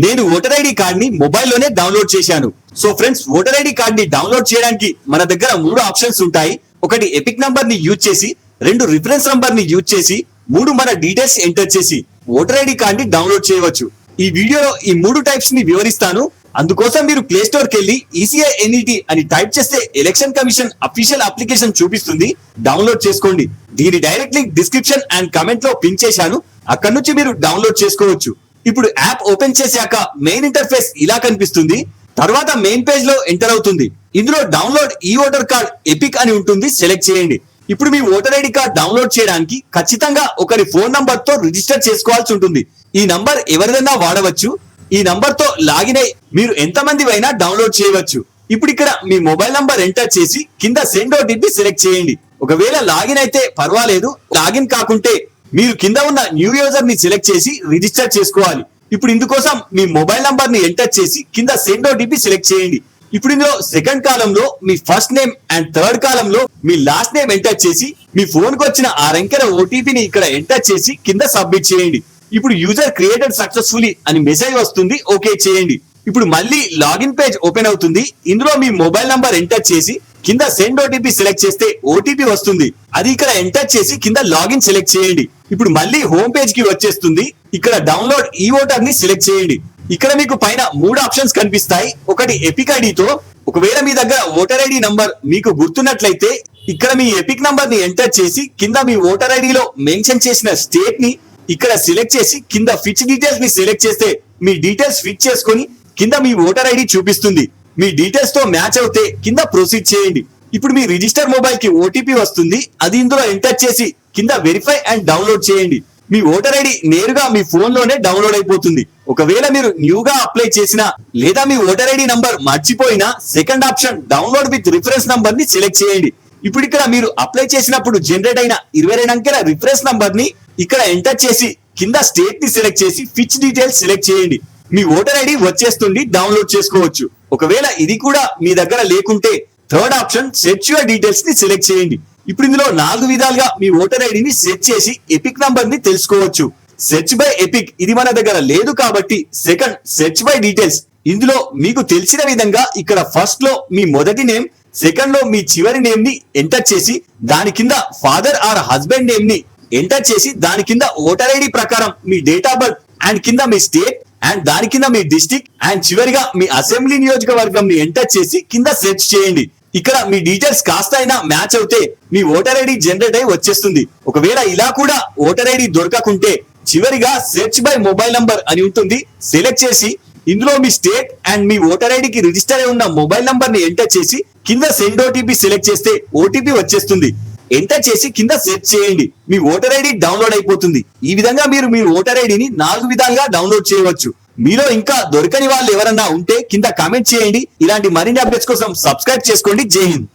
నేను voter ID card ని మొబైల్లోనే download చేశాను. So friends, voter ID card ని డౌన్లోడ్ చేయడానికి మన దగ్గర 3 ఆప్షన్స్ ఉంటాయి. ఒకటి ఎపిక్ నంబర్ ని యూజ్ చేసి, 2 రిఫరెన్స్ నంబర్ ని యూజ్ చేసి, 3 మన డీటెయిల్స్ ఎంటర్ చేసి ఓటర్ ఐడి కార్డ్ ని డౌన్లోడ్ చేయవచ్చు. ఈ వీడియోలో ఈ 3 టైప్స్ ని వివరిస్తాను. అందుకోసం మీరు ప్లే స్టోర్ కి వెళ్ళి ఈసీఐ ఎన్ఈటీ అని టైప్ చేస్తే ఎలక్షన్ కమిషన్ అఫీషియల్ అప్లికేషన్ చూపిస్తుంది. డౌన్లోడ్ చేసుకోండి. దీని direct link description and comment లో పిన్ చేశాను. అక్కడ నుంచి మీరు డౌన్లోడ్ చేసుకోవచ్చు. ఇప్పుడు యాప్ ఓపెన్ చేశాక మెయిన్ ఇంటర్ఫేస్ ఇలా కనిపిస్తుంది. తర్వాత మెయిన్ పేజ్ లో ఎంటర్ అవుతుంది. ఇందులో డౌన్లోడ్ ఈ ఓటర్ కార్డ్ ఎపిక్ అని ఉంటుంది. సెలెక్ట్ చేయండి. ఇప్పుడు మీ ఓటర్ ఐడి కార్డ్ డౌన్లోడ్ చేయడానికి ఖచ్చితంగా ఒకరి ఫోన్ నంబర్ తో రిజిస్టర్ చేసుకోవాల్సి ఉంటుంది. ఈ నంబర్ ఎవరిదైనా వాడవచ్చు. ఈ నంబర్ తో లాగిన్ అయి మీరు ఎంతమంది అయినా డౌన్లోడ్ చేయవచ్చు. ఇప్పుడు ఇక్కడ మీ మొబైల్ నంబర్ ఎంటర్ చేసి కింద సెండ్ ఓటీపీ సెలెక్ట్ చేయండి. ఒకవేళ లాగిన్ అయితే పర్వాలేదు, లాగిన్ కాకుంటే మీరు కింద ఉన్న న్యూ యూజర్ ని సెలెక్ట్ చేసి రిజిస్టర్ చేసుకోవాలి. ఇప్పుడు ఇందుకోసం మీ మొబైల్ నంబర్ ని ఎంటర్ చేసి కింద సెండ్ ఓటీపీ సెలెక్ట్ చేయండి. ఇప్పుడు ఇందులో సెకండ్ కాలంలో మీ ఫస్ట్ నేమ్ అండ్ థర్డ్ కాలంలో మీ లాస్ట్ నేమ్ ఎంటర్ చేసి మీ ఫోన్ కు వచ్చిన 6 అంకెల ఓటీపీని ఇక్కడ ఎంటర్ చేసి కింద సబ్మిట్ చేయండి. ఇప్పుడు యూజర్ క్రియేటెడ్ సక్సెస్ఫుల్లీ అని మెసేజ్ వస్తుంది. ఓకే చేయండి. ఇప్పుడు మళ్ళీ లాగిన్ పేజ్ ఓపెన్ అవుతుంది. ఇందులో మీ మొబైల్ నంబర్ ఎంటర్ చేసి కింద సెండ్ ఓటీపీ సెలెక్ట్ చేస్తే ఓటీపీ వస్తుంది. అది ఇక్కడ ఎంటర్ చేసి కింద లాగిన్ సెలెక్ట్ చేయండి. ఇప్పుడు మళ్ళీ హోమ్ పేజ్ కి వచ్చేస్తుంది. ఇక్కడ డౌన్లోడ్ ఈ ఓటర్ ని సెలెక్ట్ చేయండి. ఇక్కడ మీకు పైన 3 ఆప్షన్స్ కనిపిస్తాయి. ఒకటి ఎపిక్ ఐడితో, ఒకవేళ మీ దగ్గర ఓటర్ ఐడి నంబర్ మీకు గుర్తున్నట్లయితే ఇక్కడ మీ ఎపిక్ నంబర్ ని ఎంటర్ చేసి కింద మీ ఓటర్ ఐడిలో మెన్షన్ చేసిన స్టేట్ ని ఇక్కడ సెలెక్ట్ చేసి కింద ఫిచ్ డీటెయిల్స్ ని సెలెక్ట్ చేస్తే మీ డీటెయిల్స్ ఫిట్ చేసుకొని కింద మీ ఓటర్ ఐడి చూపిస్తుంది. మీ డీటెయిల్స్ తో మ్యాచ్ అవుతే కింద ప్రొసీడ్ చేయండి. ఇప్పుడు మీ రిజిస్టర్ మొబైల్ కి ఓటీపీ వస్తుంది. అది ఇందులో ఎంటర్ చేసి కింద వెరిఫై అండ్ డౌన్లోడ్ చేయండి. మీ ఓటర్ ఐడి నేరుగా మీ ఫోన్ లోనే డౌన్లోడ్ అయిపోతుంది. ఒకవేళ మీరు న్యూగా అప్లై చేసినా లేదా మీ ఓటర్ ఐడి నంబర్ మర్చిపోయినా second option download with reference number ని సెలెక్ట్ చేయండి. ఇప్పుడు ఇక్కడ మీరు అప్లై చేసినప్పుడు జనరేట్ అయిన 22 అంకెల రిఫరెన్స్ నంబర్ ని ఇక్కడ ఎంటర్ చేసి కింద స్టేట్ ని సెలెక్ట్ చేసి ఫిచ్ డీటెయిల్స్ సెలెక్ట్ చేయండి. మీ ఓటర్ ఐడి వచ్చేస్తుంది. డౌన్లోడ్ చేసుకోవచ్చు. ఒకవేళ ఇది కూడా మీ దగ్గర లేకుంటే third option search your details ని సెలెక్ట్ చేయండి. ఇప్పుడు ఇందులో 4 విధాలుగా మీ ఓటర్ ఐడిని సెర్చ్ చేసి ఎపిక్ నంబర్ ని తెలుసుకోవచ్చు. సెర్చ్ బై ఎపిక్ ఇది మన దగ్గర లేదు కాబట్టి సెకండ్ సెర్చ్ బై డీటెయిల్స్. ఇందులో మీకు తెలిసిన విధంగా ఇక్కడ ఫస్ట్ లో మీ మొదటి నేమ్, సెకండ్ లో మీ చివరి నేమ్ ని ఎంటర్ చేసి దాని కింద ఫాదర్ ఆర్ హస్బెండ్ నేమ్ ని ఎంటర్ చేసి దాని కింద ఓటర్ ఐడి ప్రకారం మీ డేట్ ఆఫ్ బర్త్ అండ్ కింద మీ స్టేట్ అండ్ దాని కింద మీ డిస్ట్రిక్ట్ అండ్ చివరిగా మీ అసెంబ్లీ నియోజకవర్గం ని ఎంటర్ చేసి కింద సెర్చ్ చేయండి. ఇక్కడ మీ డీటెయిల్స్ కాస్త అయినా మ్యాచ్ అవుతే మీ ఓటర్ ఐడి జనరేట్ అయి వచ్చేస్తుంది. ఒకవేళ ఇలా కూడా ఓటర్ ఐడి దొరకకుంటే చివరిగా సెర్చ్ బై మొబైల్ నంబర్ అని ఉంటుంది. సెలెక్ట్ చేసి ఇందులో మీ స్టేట్ అండ్ మీ ఓటర్ ఐడికి రిజిస్టర్ అయి ఉన్న మొబైల్ నంబర్ ని ఎంటర్ చేసి కింద సెండ్ ఓటీపీ సెలెక్ట్ చేస్తే ఓటీపీ వచ్చేస్తుంది. ఎంటర్ చేసి కింద సెర్చ్ చేయండి. మీ ఓటర్ ఐడి డౌన్లోడ్ అయిపోతుంది. ఈ విధంగా మీరు మీ ఓటర్ ఐడిని 4 విధాలుగా డౌన్లోడ్ చేయవచ్చు. మీలో ఇంకా దొరకని వాళ్ళు ఎవరన్నా ఉంటే కింద కామెంట్ చేయండి. ఇలాంటి మరిన్ని అప్డేట్స్ కోసం సబ్స్క్రైబ్ చేసుకోండి. జై హింద్.